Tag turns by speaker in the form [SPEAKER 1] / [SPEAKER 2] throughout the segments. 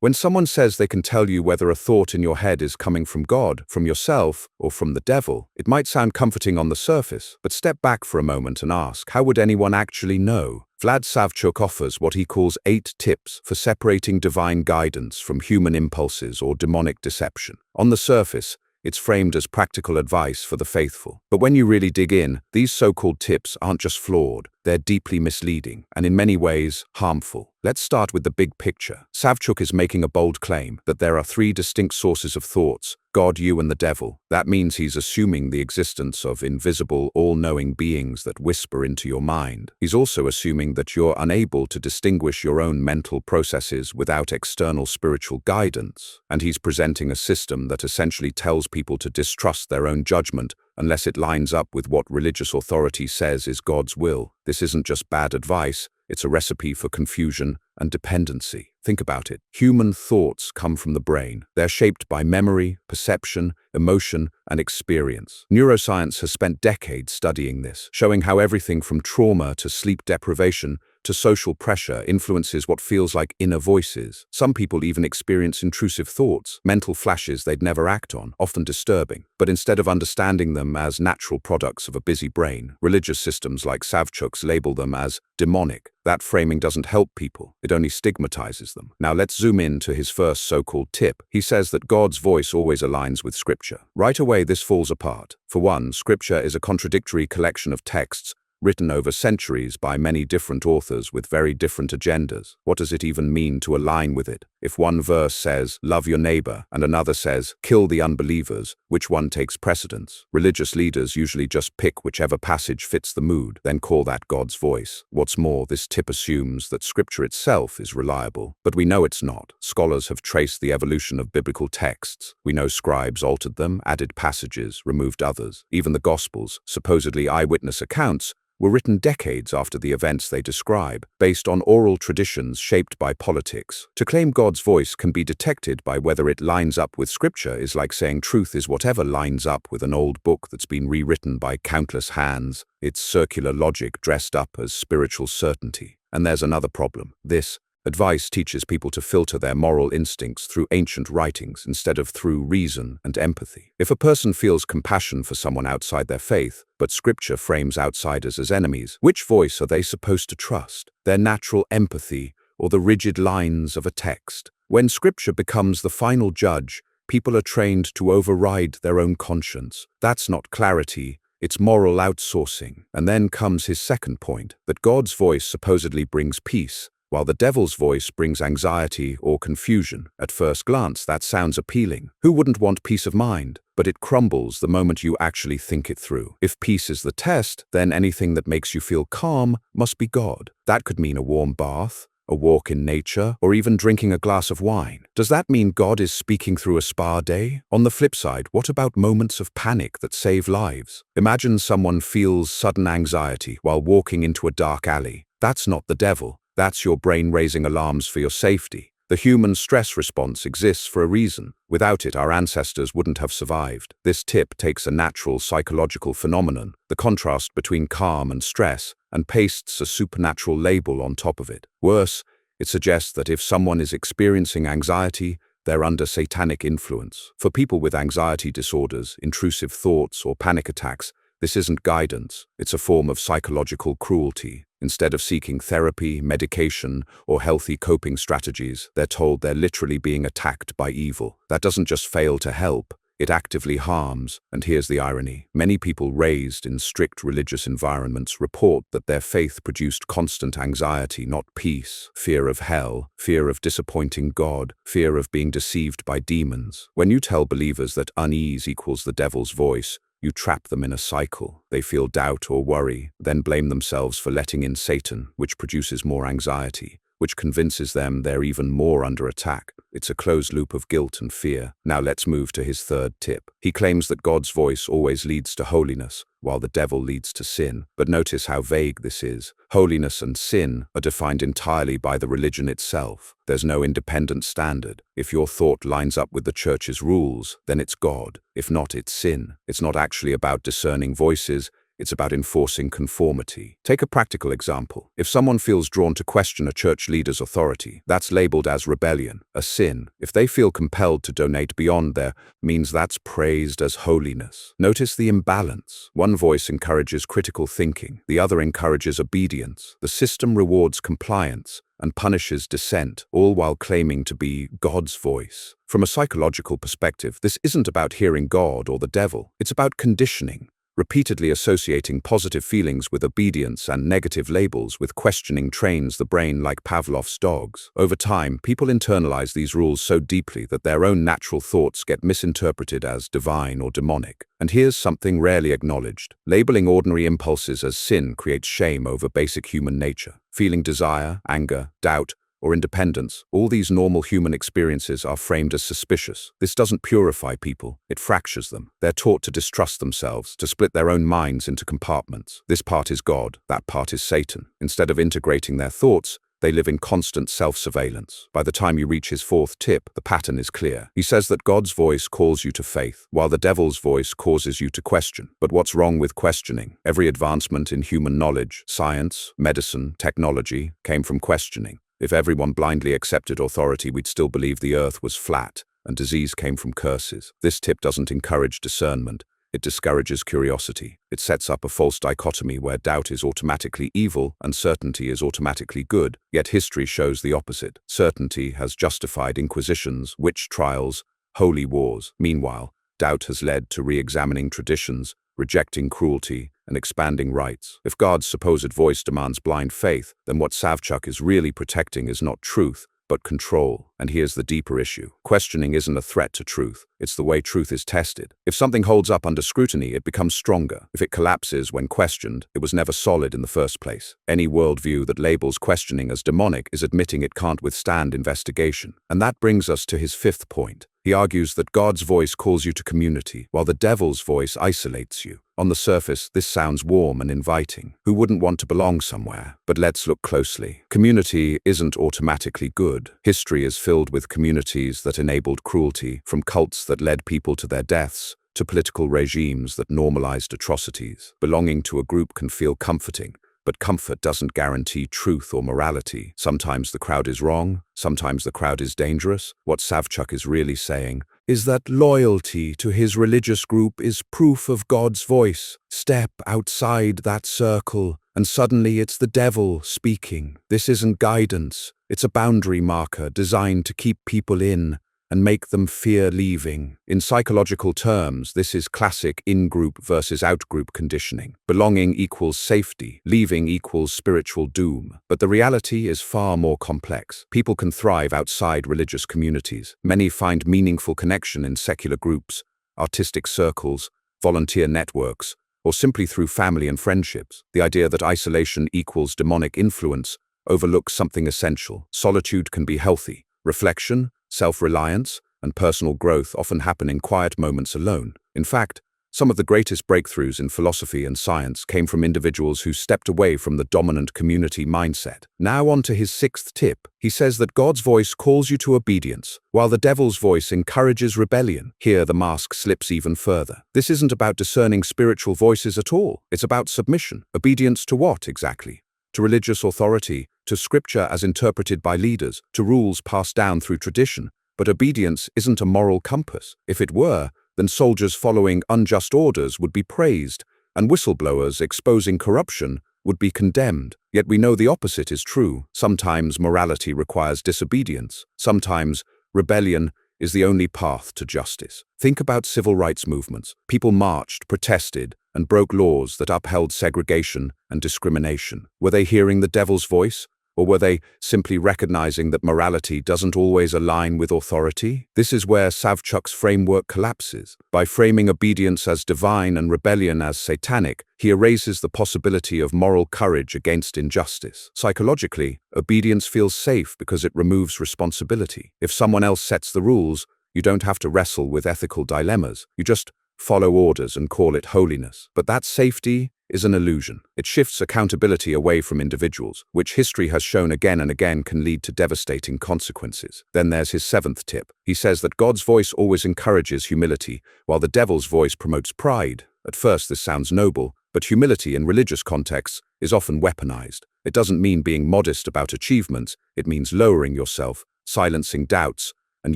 [SPEAKER 1] When someone says they can tell you whether a thought in your head is coming from God, from yourself, or from the devil, it might sound comforting on the surface, but step back for a moment and ask, how would anyone actually know? Vlad Savchuk offers what he calls 8 tips for separating divine guidance from human impulses or demonic deception. On the surface, it's framed as practical advice for the faithful. But when you really dig in, these so-called tips aren't just flawed, they're deeply misleading, and in many ways, harmful. Let's start with the big picture. Savchuk is making a bold claim that there are 3 distinct sources of thoughts: God, you, and the devil. That means he's assuming the existence of invisible, all-knowing beings that whisper into your mind. He's also assuming that you're unable to distinguish your own mental processes without external spiritual guidance. And he's presenting a system that essentially tells people to distrust their own judgment unless it lines up with what religious authority says is God's will. This isn't just bad advice, it's a recipe for confusion and dependency. Think about it. Human thoughts come from the brain. They're shaped by memory, perception, emotion, and experience. Neuroscience has spent decades studying this, showing how everything from trauma to sleep deprivation to social pressure influences what feels like inner voices. Some people even experience intrusive thoughts, mental flashes they'd never act on, often disturbing. But instead of understanding them as natural products of a busy brain, religious systems like Savchuk's label them as demonic. That framing doesn't help people, it only stigmatizes them. Now let's zoom in to his first so-called tip. He says that God's voice always aligns with Scripture. Right away, this falls apart. For one, Scripture is a contradictory collection of texts written over centuries by many different authors with very different agendas. What does it even mean to align with it? If one verse says, love your neighbor, and another says, kill the unbelievers, which one takes precedence? Religious leaders usually just pick whichever passage fits the mood, then call that God's voice. What's more, this tip assumes that Scripture itself is reliable, but we know it's not. Scholars have traced the evolution of biblical texts. We know scribes altered them, added passages, removed others. Even the Gospels, supposedly eyewitness accounts, were written decades after the events they describe, based on oral traditions shaped by politics. To claim God's voice can be detected by whether it lines up with Scripture is like saying truth is whatever lines up with an old book that's been rewritten by countless hands. It's circular logic dressed up as spiritual certainty. And there's another problem. This advice teaches people to filter their moral instincts through ancient writings instead of through reason and empathy. If a person feels compassion for someone outside their faith, but Scripture frames outsiders as enemies, which voice are they supposed to trust? Their natural empathy or the rigid lines of a text? When Scripture becomes the final judge, people are trained to override their own conscience. That's not clarity, it's moral outsourcing. And then comes his second point, that God's voice supposedly brings peace, while the devil's voice brings anxiety or confusion. At first glance, that sounds appealing. Who wouldn't want peace of mind? But it crumbles the moment you actually think it through. If peace is the test, then anything that makes you feel calm must be God. That could mean a warm bath, a walk in nature, or even drinking a glass of wine. Does that mean God is speaking through a spa day? On the flip side, what about moments of panic that save lives? Imagine someone feels sudden anxiety while walking into a dark alley. That's not the devil. That's your brain raising alarms for your safety. The human stress response exists for a reason. Without it, our ancestors wouldn't have survived. This tip takes a natural psychological phenomenon, the contrast between calm and stress, and pastes a supernatural label on top of it. Worse, it suggests that if someone is experiencing anxiety, they're under satanic influence. For people with anxiety disorders, intrusive thoughts, or panic attacks, this isn't guidance, it's a form of psychological cruelty. Instead of seeking therapy, medication, or healthy coping strategies, they're told they're literally being attacked by evil. That doesn't just fail to help, it actively harms. And here's the irony. Many people raised in strict religious environments report that their faith produced constant anxiety, not peace, fear of hell, fear of disappointing God, fear of being deceived by demons. When you tell believers that unease equals the devil's voice, you trap them in a cycle. They feel doubt or worry, then blame themselves for letting in Satan, which produces more anxiety, which convinces them they're even more under attack. It's a closed loop of guilt and fear. Now let's move to his third tip. He claims that God's voice always leads to holiness, while the devil leads to sin. But notice how vague this is. Holiness and sin are defined entirely by the religion itself. There's no independent standard. If your thought lines up with the church's rules, then it's God. If not, it's sin. It's not actually about discerning voices. it's about enforcing conformity. Take a practical example. If someone feels drawn to question a church leader's authority, that's labeled as rebellion, a sin. If they feel compelled to donate beyond their means, that's praised as holiness. Notice the imbalance. One voice encourages critical thinking, the other encourages obedience. The system rewards compliance and punishes dissent, all while claiming to be God's voice. From a psychological perspective, this isn't about hearing God or the devil. It's about conditioning, repeatedly associating positive feelings with obedience and negative labels with questioning trains the brain like Pavlov's dogs. Over time, people internalize these rules so deeply that their own natural thoughts get misinterpreted as divine or demonic. And here's something rarely acknowledged. Labeling ordinary impulses as sin creates shame over basic human nature. Feeling desire, anger, doubt, or independence, all these normal human experiences are framed as suspicious. This doesn't purify people, it fractures them. They're taught to distrust themselves, to split their own minds into compartments. This part is God, that part is Satan. Instead of integrating their thoughts, they live in constant self-surveillance. By the time you reach his fourth tip, the pattern is clear. He says that God's voice calls you to faith, while the devil's voice causes you to question. But what's wrong with questioning? Every advancement in human knowledge, science, medicine, technology, came from questioning. If everyone blindly accepted authority, we'd still believe the earth was flat, and disease came from curses. This tip doesn't encourage discernment. It discourages curiosity. It sets up a false dichotomy where doubt is automatically evil and certainty is automatically good. Yet history shows the opposite. Certainty has justified inquisitions, witch trials, holy wars. Meanwhile, doubt has led to re-examining traditions, rejecting cruelty, and expanding rights. If God's supposed voice demands blind faith, then what Savchuk is really protecting is not truth, but control. And here's the deeper issue. Questioning isn't a threat to truth. It's the way truth is tested. If something holds up under scrutiny, it becomes stronger. If it collapses when questioned, it was never solid in the first place. Any worldview that labels questioning as demonic is admitting it can't withstand investigation. And that brings us to his fifth point. He argues that God's voice calls you to community, while the devil's voice isolates you. On the surface, this sounds warm and inviting. Who wouldn't want to belong somewhere? But let's look closely. Community isn't automatically good. History is filled with communities that enabled cruelty, from cults that led people to their deaths, to political regimes that normalized atrocities. Belonging to a group can feel comforting, but comfort doesn't guarantee truth or morality. Sometimes the crowd is wrong, sometimes the crowd is dangerous. What Savchuk is really saying is that loyalty to his religious group is proof of God's voice. Step outside that circle, and suddenly it's the devil speaking. This isn't guidance, it's a boundary marker designed to keep people in and make them fear leaving. In psychological terms, this is classic in-group versus out-group conditioning. Belonging equals safety, leaving equals spiritual doom. But the reality is far more complex. People can thrive outside religious communities. Many find meaningful connection in secular groups, artistic circles, volunteer networks, or simply through family and friendships. The idea that isolation equals demonic influence overlooks something essential. Solitude can be healthy. Reflection, self-reliance, and personal growth often happen in quiet moments alone. In fact, some of the greatest breakthroughs in philosophy and science came from individuals who stepped away from the dominant community mindset. Now on to his sixth tip. He says that God's voice calls you to obedience, while the devil's voice encourages rebellion. Here the mask slips even further. This isn't about discerning spiritual voices at all. It's about submission. Obedience to what exactly? To religious authority, to scripture as interpreted by leaders, to rules passed down through tradition. But obedience isn't a moral compass. If it were, then soldiers following unjust orders would be praised, and whistleblowers exposing corruption would be condemned. Yet we know the opposite is true. Sometimes morality requires disobedience. Sometimes rebellion is the only path to justice. Think about civil rights movements. People marched, protested, and broke laws that upheld segregation and discrimination. Were they hearing the devil's voice? Or were they simply recognizing that morality doesn't always align with authority? This is where Savchuk's framework collapses. By framing obedience as divine and rebellion as satanic, he erases the possibility of moral courage against injustice. Psychologically, obedience feels safe because it removes responsibility. If someone else sets the rules, you don't have to wrestle with ethical dilemmas. You just follow orders and call it holiness. But that safety is an illusion. It shifts accountability away from individuals, which history has shown again and again can lead to devastating consequences. Then there's his seventh tip. He says that God's voice always encourages humility, while the devil's voice promotes pride. At first this sounds noble, But humility in religious contexts is often weaponized. It doesn't mean being modest about achievements, it means lowering yourself, silencing doubts, and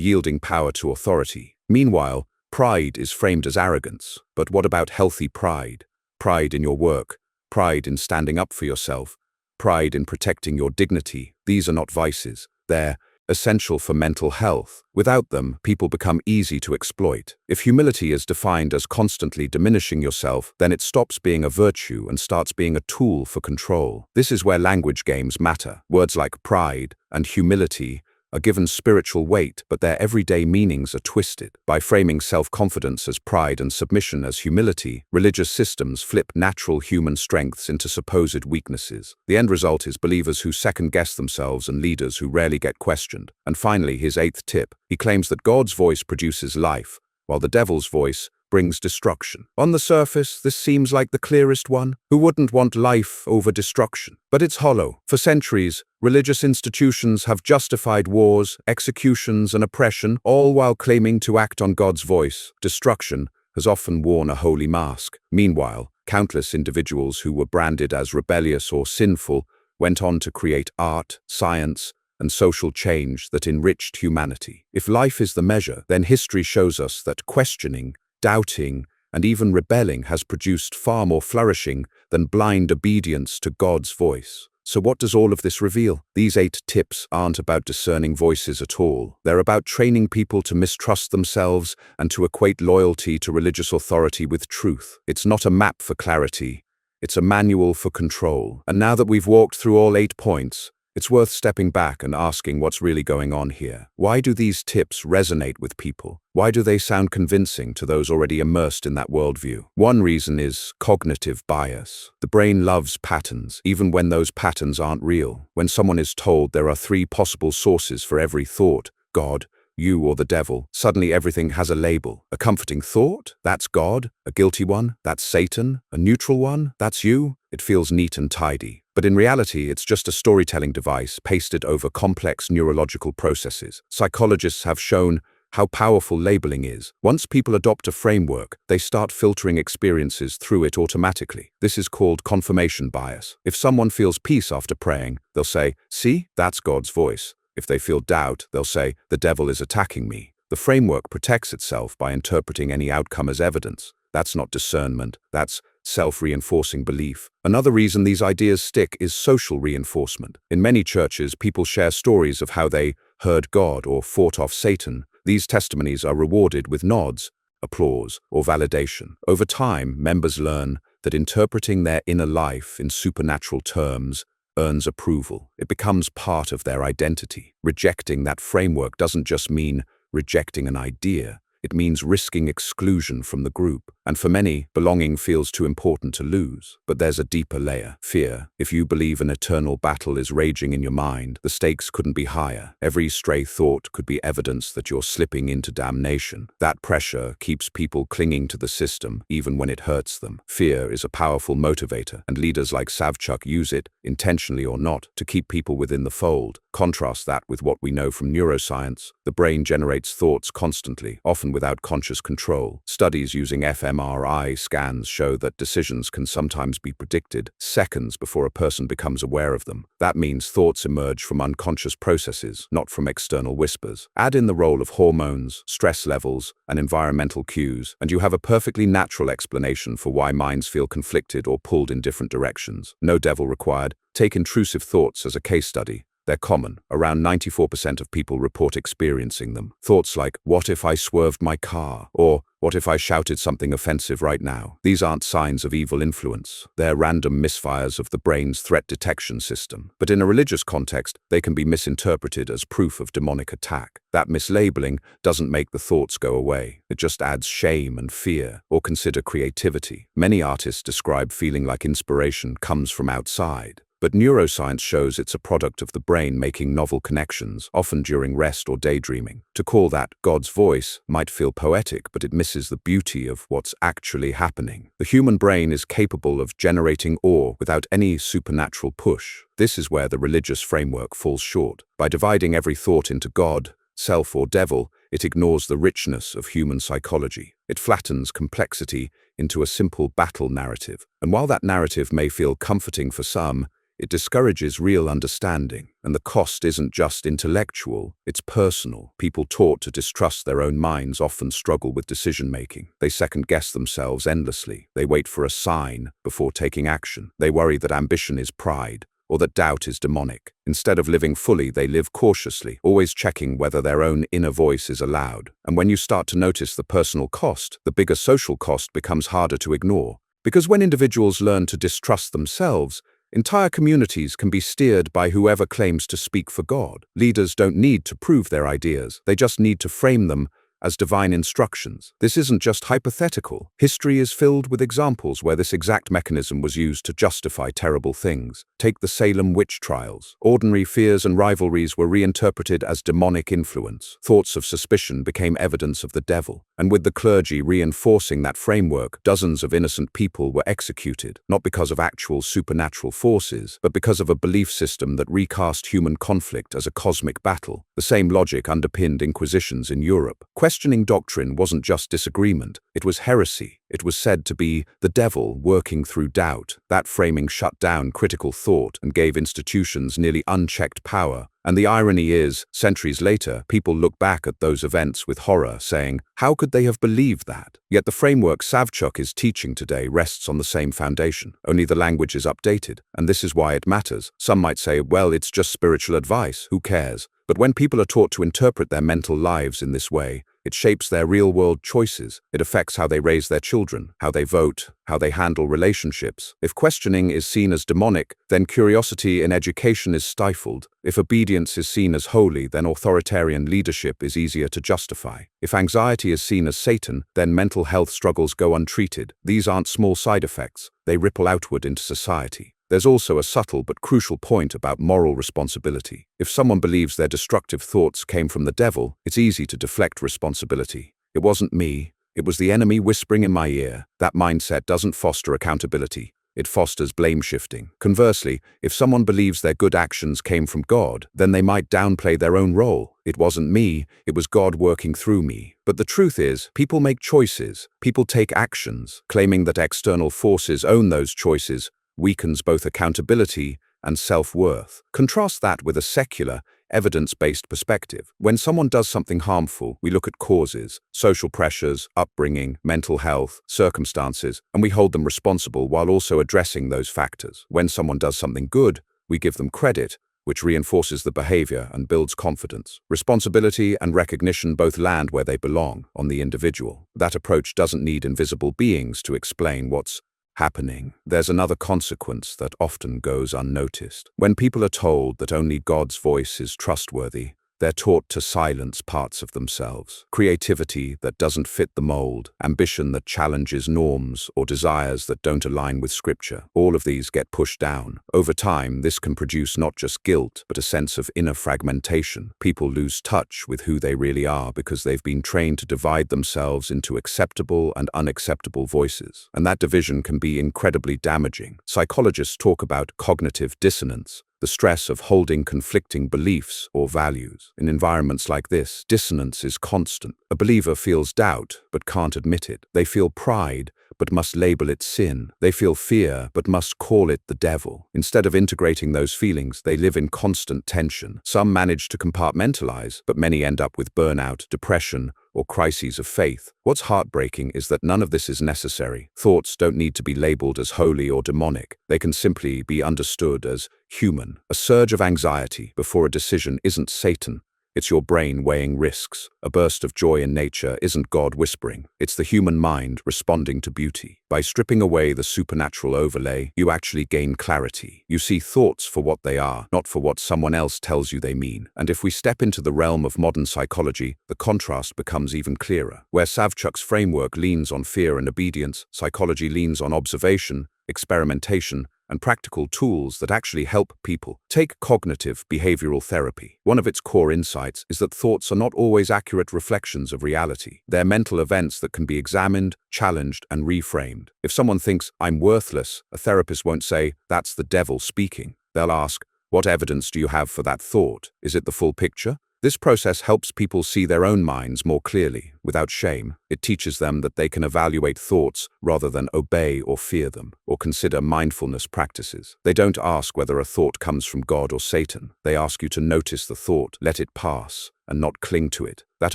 [SPEAKER 1] yielding power to authority. Meanwhile, pride is framed as arrogance. But what about healthy pride? Pride in your work, pride in standing up for yourself, pride in protecting your dignity. These are not vices. They're essential for mental health. Without them, people become easy to exploit. If humility is defined as constantly diminishing yourself, then it stops being a virtue and starts being a tool for control. This is where language games matter. Words like pride and humility are given spiritual weight, but their everyday meanings are twisted. By framing self-confidence as pride and submission as humility, religious systems flip natural human strengths into supposed weaknesses. The end result is believers who second-guess themselves and leaders who rarely get questioned. And finally, his eighth tip. He claims that God's voice produces life, while the devil's voice brings destruction. On the surface, this seems like the clearest one. Who wouldn't want life over destruction? But it's hollow. For centuries, religious institutions have justified wars, executions, and oppression, all while claiming to act on God's voice. Destruction has often worn a holy mask. Meanwhile, countless individuals who were branded as rebellious or sinful went on to create art, science, and social change that enriched humanity. If life is the measure, then history shows us that questioning, doubting, and even rebelling has produced far more flourishing than blind obedience to God's voice. So what does all of this reveal? These 8 tips aren't about discerning voices at all. They're about training people to mistrust themselves and to equate loyalty to religious authority with truth. It's not a map for clarity, it's a manual for control. And now that we've walked through all 8 points, it's worth stepping back and asking what's really going on here. Why do these tips resonate with people? Why do they sound convincing to those already immersed in that worldview? One reason is cognitive bias. The brain loves patterns, even when those patterns aren't real. When someone is told there are 3 possible sources for every thought, God, you, or the devil, suddenly everything has a label. A comforting thought? That's God. A guilty one? That's Satan. A neutral one? That's you. It feels neat and tidy. But in reality, it's just a storytelling device pasted over complex neurological processes. Psychologists have shown how powerful labeling is. Once people adopt a framework, they start filtering experiences through it automatically. This is called confirmation bias. If someone feels peace after praying, they'll say, "See, that's God's voice." If they feel doubt, they'll say, "The devil is attacking me." The framework protects itself by interpreting any outcome as evidence. That's not discernment, that's self-reinforcing belief. Another reason these ideas stick is social reinforcement. In many churches, people share stories of how they heard God or fought off Satan. These testimonies are rewarded with nods, applause, or validation. Over time, members learn that interpreting their inner life in supernatural terms earns approval. It becomes part of their identity. Rejecting that framework doesn't just mean rejecting an idea. It means risking exclusion from the group. And for many, belonging feels too important to lose. But there's a deeper layer: fear. If you believe an eternal battle is raging in your mind, the stakes couldn't be higher. Every stray thought could be evidence that you're slipping into damnation. That pressure keeps people clinging to the system, even when it hurts them. Fear is a powerful motivator, and leaders like Savchuk use it, intentionally or not, to keep people within the fold. Contrast that with what we know from neuroscience. The brain generates thoughts constantly, often without conscious control. Studies using fMRI scans show that decisions can sometimes be predicted seconds before a person becomes aware of them. That means thoughts emerge from unconscious processes, not from external whispers. Add in the role of hormones, stress levels, and environmental cues, and you have a perfectly natural explanation for why minds feel conflicted or pulled in different directions. No devil required. Take intrusive thoughts as a case study. They're common. Around 94% of people report experiencing them. Thoughts like, "What if I swerved my car?" Or, "What if I shouted something offensive right now?" These aren't signs of evil influence. They're random misfires of the brain's threat detection system. But in a religious context, they can be misinterpreted as proof of demonic attack. That mislabeling doesn't make the thoughts go away. It just adds shame and fear. Or consider creativity. Many artists describe feeling like inspiration comes from outside. But neuroscience shows it's a product of the brain making novel connections, often during rest or daydreaming. To call that God's voice might feel poetic, but it misses the beauty of what's actually happening. The human brain is capable of generating awe without any supernatural push. This is where the religious framework falls short. By dividing every thought into God, self, or devil, it ignores the richness of human psychology. It flattens complexity into a simple battle narrative. And while that narrative may feel comforting for some, it discourages real understanding. And the cost isn't just intellectual, it's personal. People taught to distrust their own minds often struggle with decision-making. They second-guess themselves endlessly. They wait for a sign before taking action. They worry that ambition is pride, or that doubt is demonic. Instead of living fully, they live cautiously, always checking whether their own inner voice is allowed. And when you start to notice the personal cost, the bigger social cost becomes harder to ignore. Because when individuals learn to distrust themselves, entire communities can be steered by whoever claims to speak for God. Leaders don't need to prove their ideas, they just need to frame them as divine instructions. This isn't just hypothetical. History is filled with examples where this exact mechanism was used to justify terrible things. Take the Salem witch trials. Ordinary fears and rivalries were reinterpreted as demonic influence. Thoughts of suspicion became evidence of the devil. And with the clergy reinforcing that framework, dozens of innocent people were executed, not because of actual supernatural forces, but because of a belief system that recast human conflict as a cosmic battle. The same logic underpinned inquisitions in Europe. Questioning doctrine wasn't just disagreement, it was heresy. It was said to be the devil working through doubt. That framing shut down critical thought and gave institutions nearly unchecked power. And the irony is, centuries later, people look back at those events with horror, saying, how could they have believed that? Yet the framework Savchuk is teaching today rests on the same foundation. Only the language is updated, and this is why it matters. Some might say, well, it's just spiritual advice, who cares? But when people are taught to interpret their mental lives in this way, it shapes their real-world choices. It affects how they raise their children, how they vote, how they handle relationships. If questioning is seen as demonic, then curiosity in education is stifled. If obedience is seen as holy, then authoritarian leadership is easier to justify. If anxiety is seen as Satan, then mental health struggles go untreated. These aren't small side effects. They ripple outward into society. There's also a subtle but crucial point about moral responsibility. If someone believes their destructive thoughts came from the devil, it's easy to deflect responsibility. It wasn't me, it was the enemy whispering in my ear. That mindset doesn't foster accountability. It fosters blame shifting. Conversely, if someone believes their good actions came from God, then they might downplay their own role. It wasn't me, it was God working through me. But the truth is, people make choices. People take actions. Claiming that external forces own those choices weakens both accountability and self-worth. Contrast that with a secular, evidence-based perspective. When someone does something harmful, we look at causes, social pressures, upbringing, mental health, circumstances, and we hold them responsible while also addressing those factors. When someone does something good, we give them credit, which reinforces the behavior and builds confidence. Responsibility and recognition both land where they belong, on the individual. That approach doesn't need invisible beings to explain what's happening. There's another consequence that often goes unnoticed. When people are told that only God's voice is trustworthy, they're taught to silence parts of themselves. Creativity that doesn't fit the mold, ambition that challenges norms, or desires that don't align with Scripture. All of these get pushed down. Over time, this can produce not just guilt, but a sense of inner fragmentation. People lose touch with who they really are because they've been trained to divide themselves into acceptable and unacceptable voices. And that division can be incredibly damaging. Psychologists talk about cognitive dissonance, the stress of holding conflicting beliefs or values. In environments like this, dissonance is constant. A believer feels doubt, but can't admit it. They feel pride, but must label it sin. They feel fear, but must call it the devil. Instead of integrating those feelings, they live in constant tension. Some manage to compartmentalize, but many end up with burnout, depression, or crises of faith. What's heartbreaking is that none of this is necessary. Thoughts don't need to be labeled as holy or demonic. They can simply be understood as human. A surge of anxiety before a decision isn't Satan. It's your brain weighing risks. A burst of joy in nature isn't God whispering. It's the human mind responding to beauty. By stripping away the supernatural overlay, you actually gain clarity. You see thoughts for what they are, not for what someone else tells you they mean. And if we step into the realm of modern psychology, the contrast becomes even clearer. Where Savchuk's framework leans on fear and obedience, psychology leans on observation, experimentation, and practical tools that actually help people. Take cognitive behavioral therapy. One of its core insights is that thoughts are not always accurate reflections of reality. They're mental events that can be examined, challenged, and reframed. If someone thinks, "I'm worthless," a therapist won't say, "That's the devil speaking." They'll ask, "What evidence do you have for that thought? Is it the full picture?" This process helps people see their own minds more clearly. without shame. It teaches them that they can evaluate thoughts rather than obey or fear them, or consider mindfulness practices. They don't ask whether a thought comes from God or Satan. They ask you to notice the thought, let it pass, and not cling to it. That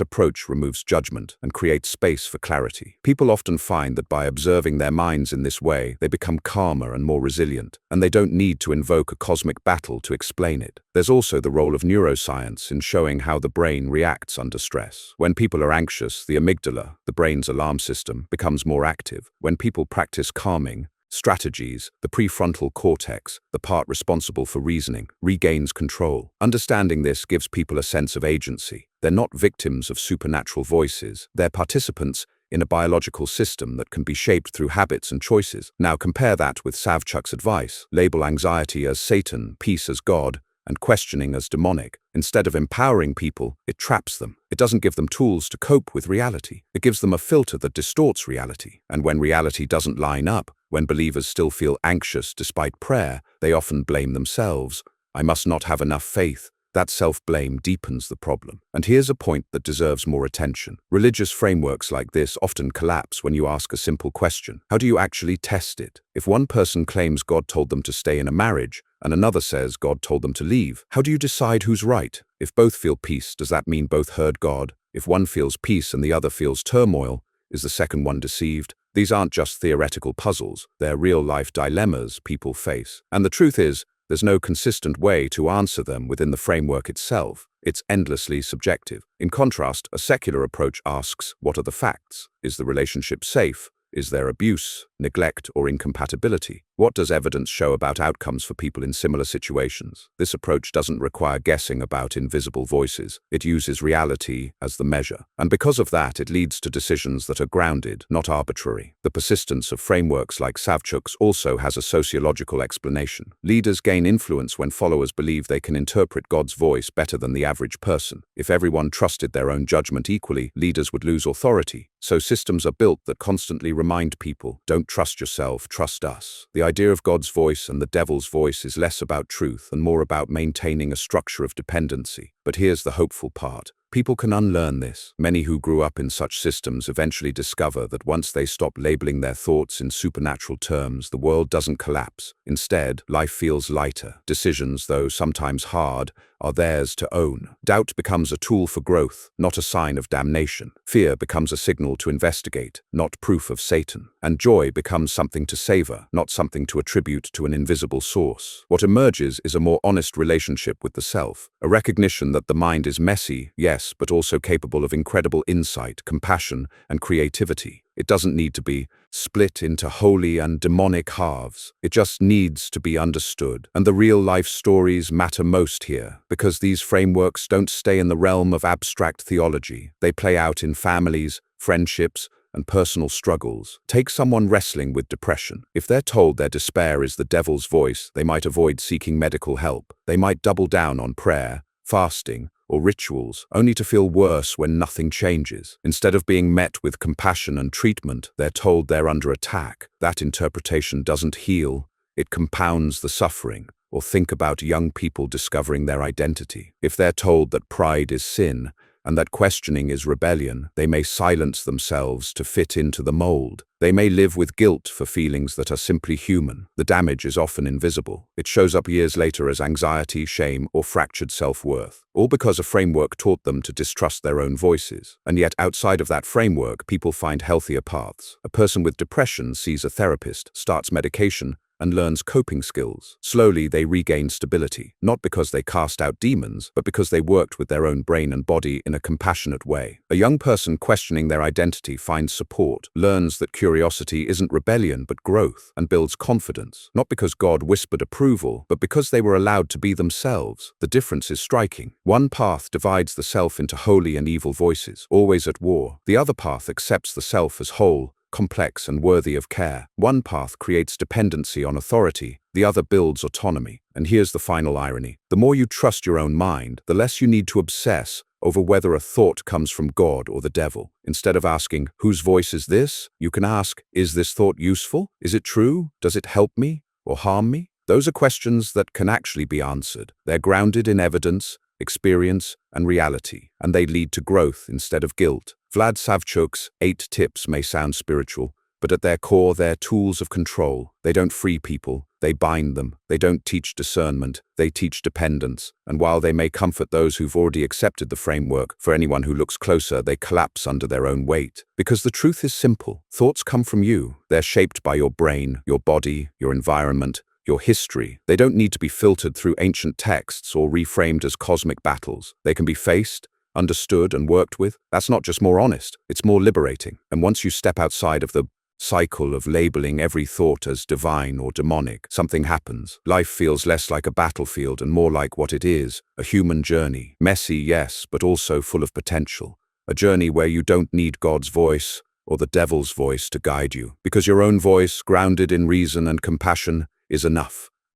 [SPEAKER 1] approach removes judgment and creates space for clarity. People often find that by observing their minds in this way, they become calmer and more resilient, and they don't need to invoke a cosmic battle to explain it. There's also the role of neuroscience in showing how the brain reacts under stress. When people are anxious, the amygdala, the brain's alarm system, becomes more active. When people practice calming strategies, the prefrontal cortex, the part responsible for reasoning, regains control. Understanding this gives people a sense of agency. They're not victims of supernatural voices. They're participants in a biological system that can be shaped through habits and choices. Now compare that with Savchuk's advice. Label anxiety as Satan, peace as God, and questioning as demonic. Instead of empowering people, it traps them. It doesn't give them tools to cope with reality. It gives them a filter that distorts reality. And when reality doesn't line up, when believers still feel anxious despite prayer, they often blame themselves. I must not have enough faith. That self-blame deepens the problem. And here's a point that deserves more attention. Religious frameworks like this often collapse when you ask a simple question. How do you actually test it? If one person claims God told them to stay in a marriage, and another says God told them to leave, how do you decide who's right? If both feel peace, does that mean both heard God? If one feels peace and the other feels turmoil, is the second one deceived? These aren't just theoretical puzzles. They're real-life dilemmas people face. And the truth is, there's no consistent way to answer them within the framework itself. It's endlessly subjective. In contrast, a secular approach asks, what are the facts? Is the relationship safe? Is there abuse, neglect, or incompatibility? What does evidence show about outcomes for people in similar situations? This approach doesn't require guessing about invisible voices. It uses reality as the measure. And because of that, it leads to decisions that are grounded, not arbitrary. The persistence of frameworks like Savchuk's also has a sociological explanation. Leaders gain influence when followers believe they can interpret God's voice better than the average person. If everyone trusted their own judgment equally, leaders would lose authority. So systems are built that constantly remind people, don't trust yourself, trust us. The idea of God's voice and the devil's voice is less about truth and more about maintaining a structure of dependency. But here's the hopeful part. People can unlearn this. Many who grew up in such systems eventually discover that once they stop labeling their thoughts in supernatural terms, the world doesn't collapse. Instead, life feels lighter. Decisions, though sometimes hard, are theirs to own. Doubt becomes a tool for growth, not a sign of damnation. Fear becomes a signal to investigate, not proof of Satan. And joy becomes something to savor, not something to attribute to an invisible source. What emerges is a more honest relationship with the self, a recognition that the mind is messy, yes, but also capable of incredible insight, compassion, and creativity. It doesn't need to be split into holy and demonic halves. It just needs to be understood. And the real-life stories matter most here, because these frameworks don't stay in the realm of abstract theology. They play out in families, friendships, and personal struggles. Take someone wrestling with depression. If they're told their despair is the devil's voice, they might avoid seeking medical help. They might double down on prayer, fasting, or rituals, only to feel worse when nothing changes. Instead of being met with compassion and treatment, they're told they're under attack. That interpretation doesn't heal, it compounds the suffering. Or think about young people discovering their identity. If they're told that pride is sin, and that questioning is rebellion, they may silence themselves to fit into the mold. They may live with guilt for feelings that are simply human. The damage is often invisible. It shows up years later as anxiety, shame, or fractured self-worth. All because a framework taught them to distrust their own voices. And yet, outside of that framework, people find healthier paths. A person with depression sees a therapist, starts medication, and learns coping skills. Slowly, they regain stability, not because they cast out demons, but because they worked with their own brain and body in a compassionate way. A young person questioning their identity finds support, learns that curiosity isn't rebellion but growth, and builds confidence, not because God whispered approval, but because they were allowed to be themselves. The difference is striking. One path divides the self into holy and evil voices, always at war. The other path accepts the self as whole, complex, and worthy of care. One path creates dependency on authority, the other builds autonomy. And here's the final irony. The more you trust your own mind, the less you need to obsess over whether a thought comes from God or the devil. Instead of asking, whose voice is this? You can ask, is this thought useful? Is it true? Does it help me or harm me? Those are questions that can actually be answered. They're grounded in evidence, experience, and reality, and they lead to growth instead of guilt. Vlad Savchuk's 8 tips may sound spiritual, but at their core, they're tools of control. They don't free people, they bind them. They don't teach discernment, they teach dependence. And while they may comfort those who've already accepted the framework, for anyone who looks closer, they collapse under their own weight. Because the truth is simple. Thoughts come from you. They're shaped by your brain, your body, your environment, your history. They don't need to be filtered through ancient texts or reframed as cosmic battles. They can be faced, understood, and worked with. That's not just more honest, it's more liberating. And once you step outside of the cycle of labeling every thought as divine or demonic, something happens. Life feels less like a battlefield and more like what it is, a human journey. Messy, yes, but also full of potential. A journey where you don't need God's voice or the devil's voice to guide you, because your own voice, grounded in reason and compassion, is enough.